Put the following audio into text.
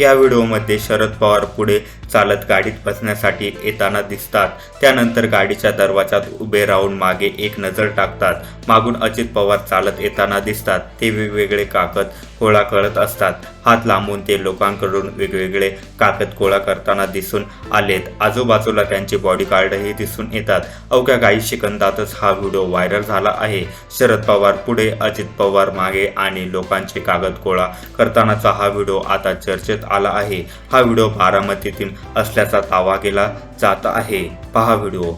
या व्हिडिओमध्ये शरद पवार पुढे चालत गाडीत बसण्यासाठी येताना दिसतात। त्यानंतर गाडीच्या दरवाजात उभे राहून मागे एक नजर टाकतात। मागून अजित पवार चालत येताना दिसतात। ते वेगवेगळे कागद गोळा करत असतात। हात लांबून ते लोकांकडून वेगवेगळे कागद गोळा करताना दिसून आलेत। आजूबाजूला त्यांचे बॉडीगार्डही दिसून येतात। अवघ्या काही सेकंदातच हा व्हिडिओ व्हायरल झाला आहे। शरद पवार पुढे, अजित पवार मागे आणि लोकांचे कागद गोळा करतानाचा हा व्हिडिओ आता चर्चेत आला आहे। हा व्हिडिओ बारामतीतील असल्याचा दावा केला जात आहे। पहा व्हिडिओ।